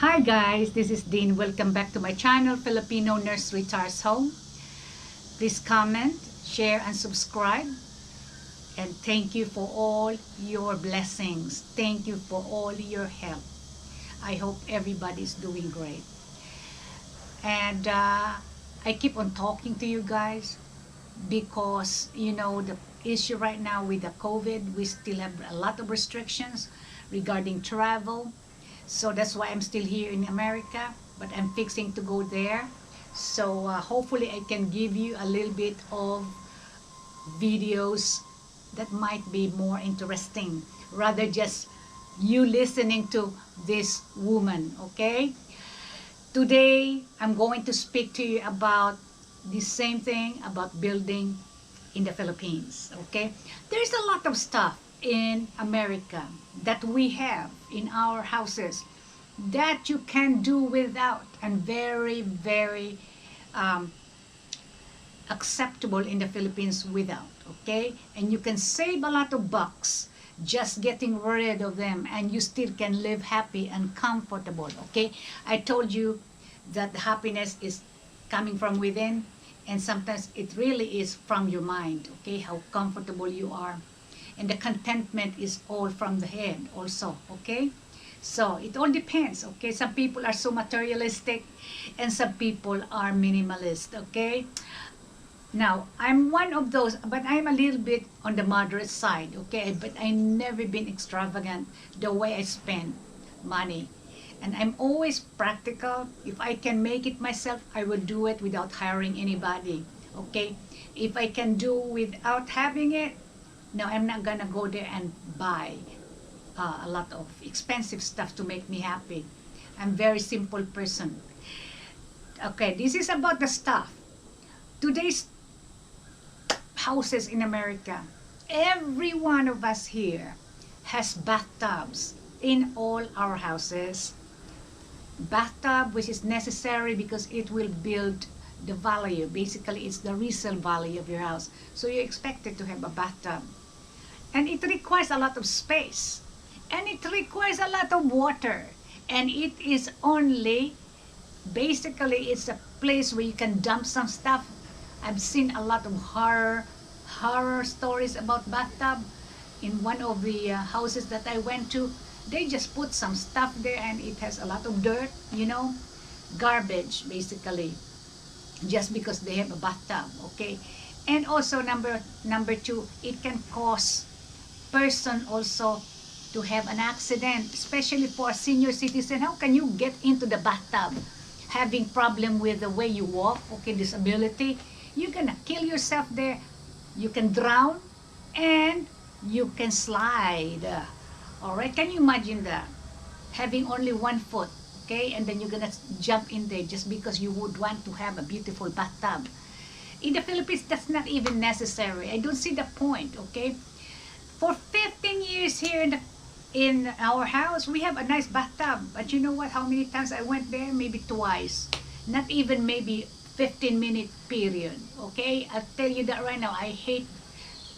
Hi guys, this is Dean. Welcome back to my channel, Filipino Nurse Retires Home. Please comment, share, and subscribe. And thank you for all your blessings. Thank you for all your help. I hope everybody's doing great. And I keep on talking to you guys because, the issue right now with the COVID, we still have a lot of restrictions regarding travel. So that's why I'm still here in America, but I'm fixing to go there. So hopefully I can give you a little bit of videos that might be more interesting, rather just you listening to this woman, okay? Today, I'm going to speak to you about the same thing about building in the Philippines, okay? There's a lot of stuff in America that we have in our houses that you can do without, and very, very acceptable in the Philippines without, okay? And you can save a lot of bucks just getting rid of them, and you still can live happy and comfortable, okay? I told you that the happiness is coming from within, and sometimes it really is from your mind, okay? How comfortable you are. And the contentment is all from the head also, okay? So it all depends, okay? Some people are so materialistic and some people are minimalist, okay? Now, I'm one of those, but I'm a little bit on the moderate side, okay? But I never been extravagant the way I spend money. And I'm always practical. If I can make it myself, I will do it without hiring anybody, okay? If I can do without having it, no, I'm not gonna go there and buy a lot of expensive stuff to make me happy. I'm a very simple person. Okay, this is about the stuff. Today's houses in America, every one of us here has bathtubs in all our houses. Bathtub, which is necessary because it will build the value. Basically, it's the resale value of your house. So you're expected to have a bathtub. And it requires a lot of space. And it requires a lot of water. And it is only, basically, it's a place where you can dump some stuff. I've seen a lot of horror stories about bathtub. In one of the houses that I went to, they just put some stuff there and it has a lot of dirt, garbage basically, just because they have a bathtub, okay? And also number two, it can cause person also to have an accident, especially for a senior citizen. How can you get into the bathtub having problem with the way you walk, okay, disability? You're gonna kill yourself there. You can drown and you can slide. All right, can you imagine that? Having only 1 foot, okay, and then you're gonna jump in there just because you would want to have a beautiful bathtub. In the Philippines, that's not even necessary. I don't see the point, okay? For 15 years here in our house, we have a nice bathtub. But you know what? How many times I went there? Maybe twice. Not even maybe 15-minute period, okay? I'll tell you that right now. I hate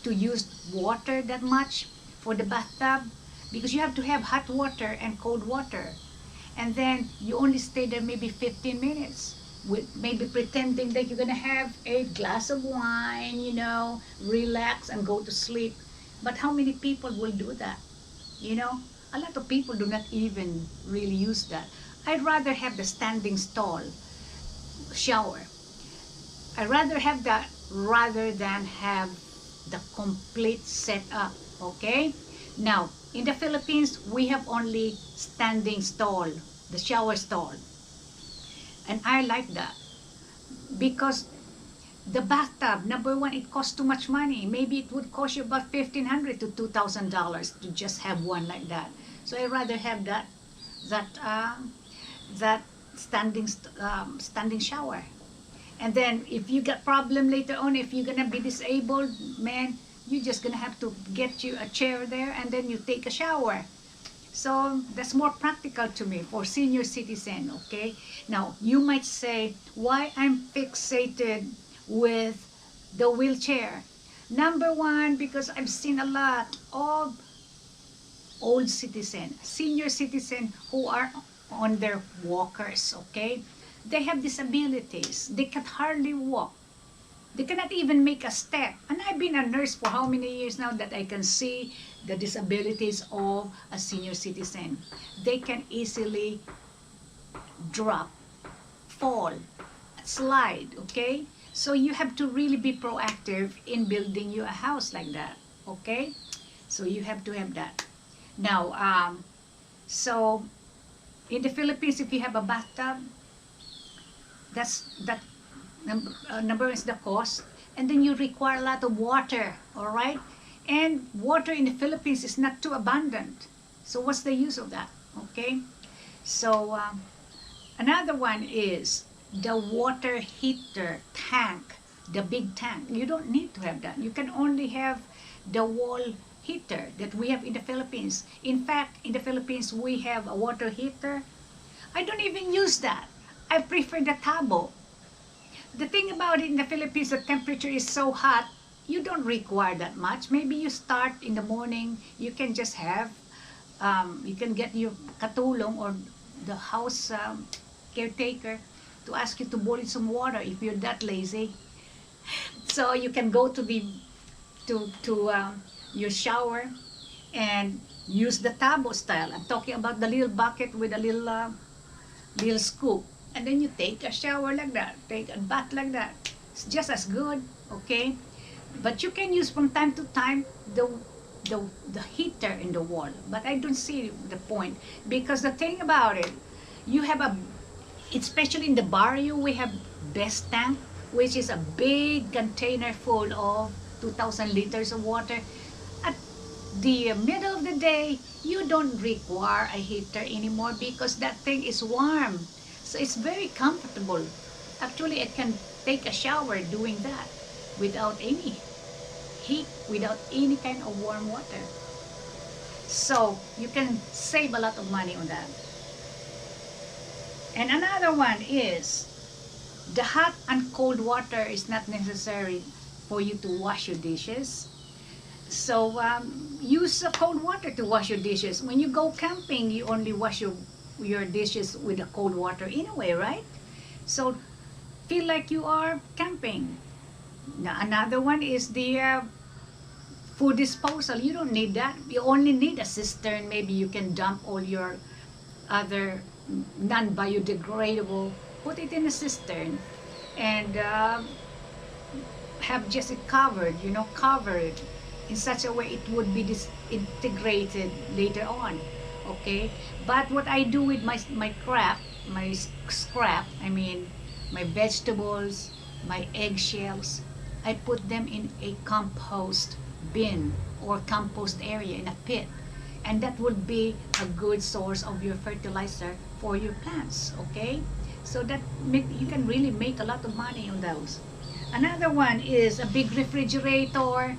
to use water that much for the bathtub because you have to have hot water and cold water. And then you only stay there maybe 15 minutes. With maybe pretending that you're gonna have a glass of wine, relax and go to sleep. But how many people will do that? A lot of people do not even really use that. I'd rather have the standing stall shower. I'd rather have that rather than have the complete setup, okay? Now, in the Philippines, we have only standing stall, the shower stall. And I like that because the bathtub, number one, it costs too much money. Maybe it would cost you about $1,500 to $2,000 to just have one like that. So I'd rather have that standing shower. And then if you get problem later on, if you're gonna be disabled, man, you're just gonna have to get you a chair there and then you take a shower. So that's more practical to me for senior citizen, okay? Now, you might say, why I'm fixated with the wheelchair? Number one, because I've seen a lot of old citizen, senior citizen who are on their walkers, okay? They have disabilities. They can hardly walk. They cannot even make a step. And I've been a nurse for how many years now that I can see the disabilities of a senior citizen. They can easily drop, fall, slide, okay? So you have to really be proactive in building you a house like that, okay? So you have to have that. Now, so in the Philippines, if you have a bathtub, that number is the cost, and then you require a lot of water, all right? And water in the Philippines is not too abundant. So what's the use of that, okay? So another one is the water heater tank, the big tank. You don't need to have that. You can only have the wall heater that we have in the Philippines. In fact, in the Philippines, we have a water heater. I don't even use that. I prefer the tabo. The thing about it in the Philippines, the temperature is so hot, you don't require that much. Maybe you start in the morning, you can just have, you can get your katulong or the house caretaker to ask you to boil some water if you're that lazy. So you can go to the your shower and use the tabo style. I'm talking about the little bucket with a little scoop, and then you take a shower like that, take a bath like that. It's just as good, okay? But you can use from time to time the heater in the wall. But I don't see the point, because the thing about it, you have especially in the barrio, we have best tank, which is a big container full of 2,000 liters of water. At the middle of the day, you don't require a heater anymore because that thing is warm. So it's very comfortable. Actually, I can take a shower doing that without any heat, without any kind of warm water. So you can save a lot of money on that. And another one is the hot and cold water is not necessary for you to wash your dishes. So use cold water to wash your dishes. When you go camping, you only wash your dishes with the cold water anyway, right? So feel like you are camping. Now, another one is the food disposal. You don't need that. You only need a cistern. Maybe you can dump all your other non-biodegradable, put it in a cistern, and have just it covered, covered in such a way it would be disintegrated later on, okay? But what I do with my scrap, I mean my vegetables, my eggshells, I put them in a compost bin or compost area in a pit, and that would be a good source of your fertilizer for your plants, okay? So that you can really make a lot of money on those. Another one is a big refrigerator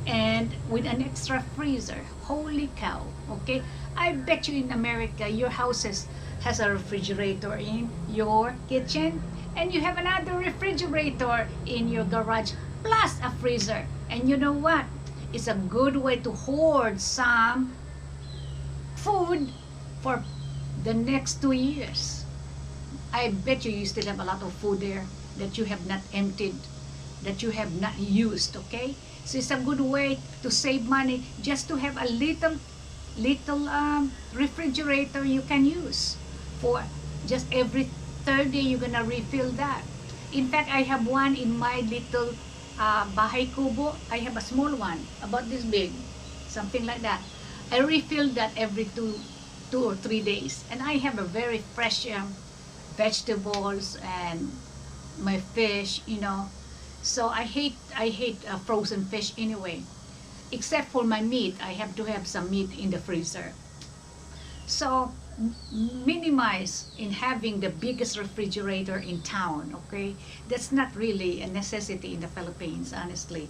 and with an extra freezer. Holy cow, okay? I bet you in America your house has a refrigerator in your kitchen, and you have another refrigerator in your garage plus a freezer. And you know what? It's a good way to hoard some food for the next 2 years. I bet you still have a lot of food there that you have not emptied, that you have not used, okay? So it's a good way to save money, just to have a little refrigerator you can use for just every third day you're gonna refill that. In fact, I have one in my little bahay kubo. I have a small one about this big, something like that. I refill that every two or 3 days, and I have a very fresh vegetables and my fish, So I hate frozen fish anyway. Except for my meat, I have to have some meat in the freezer. So minimize in having the biggest refrigerator in town, okay? That's not really a necessity in the Philippines, honestly.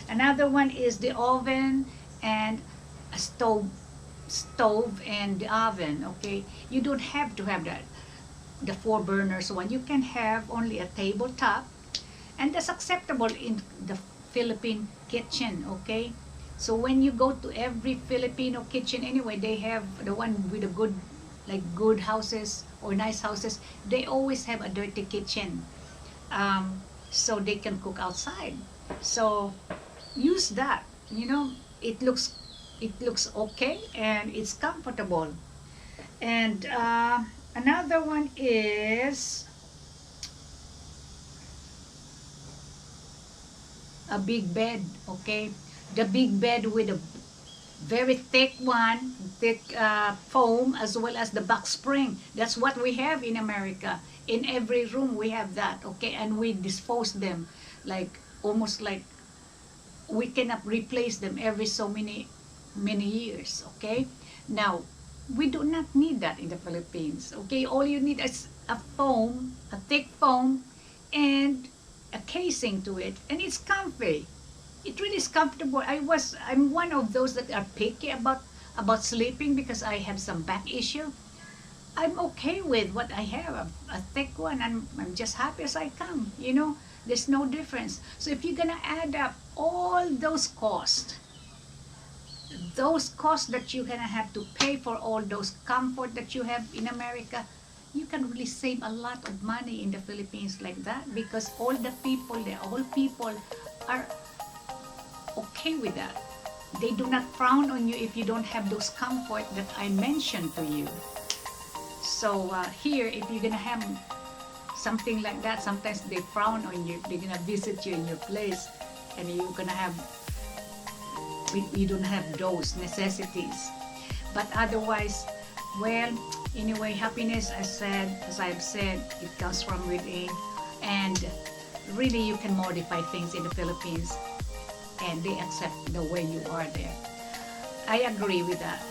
Another one is the oven and a stove and the oven, okay? You don't have to have that, the 4 burners one. You can have only a tabletop, and that's acceptable in the Philippine kitchen, okay? So when you go to every Filipino kitchen anyway, they have the one with a good like good houses or nice houses, they always have a dirty kitchen, so they can cook outside. So use that. It looks it looks okay and it's comfortable. And another one is a big bed. Okay, the big bed with a very thick one, thick foam, as well as the box spring. That's what we have in America. In every room we have that. Okay, and we dispose them like almost like we cannot replace them every so many years. Okay, now we do not need that in the Philippines. Okay, all you need is a foam, a thick foam, and a casing to it, and it's comfy. It really is comfortable. I'm one of those that are picky about sleeping because I have some back issue. I'm okay with what I have, a thick one, and I'm just happy as I come. There's no difference. So if you're gonna add up all those costs that you're gonna have to pay for all those comfort that you have in America, you can really save a lot of money in the Philippines like that, because all people are okay with that. They do not frown on you if you don't have those comfort that I mentioned to you. So here, if you're gonna have something like that, sometimes they frown on you. They're gonna visit you in your place, and you don't have those necessities. But otherwise, well, anyway, happiness, as I've said, it comes from within, and really you can modify things in the Philippines, and they accept the way you are there. I agree with that.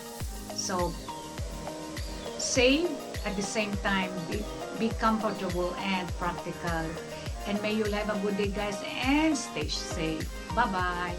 So save at the same time, be comfortable and practical. And may you have a good day, guys, and stay safe. Bye bye.